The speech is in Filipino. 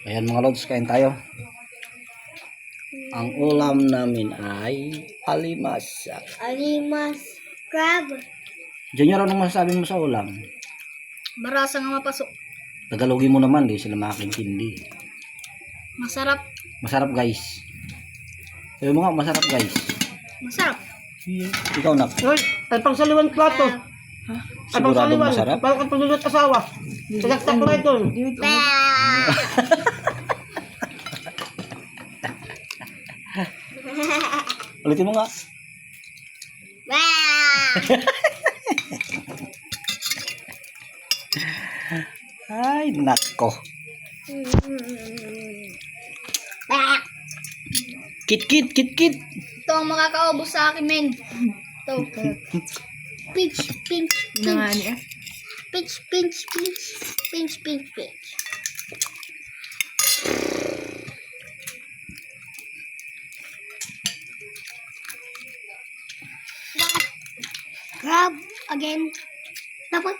Ayan mga lods, kain tayo. Ang ulam namin ay alimas. Alimas crab. Junior, anong masasabi mo sa ulam? Marasa nga mapasok. Tagalogin mo naman, di sila makakintindi. Masarap. Masarap guys. Sabi mo nga, masarap guys. Masarap. Ikaw na. Hoy, ay pangsaliwan plato. Ay Siguradong pangsaliwan. masarap? Parang kang paglulot asawa. Tagaktak ko na ito. Ulitin mo nga. Ay, nako. Kit. Ito ang makakaubos sa akin, men. Ito. Pinch. Nangani eh. Pinch. Crab again. Dapat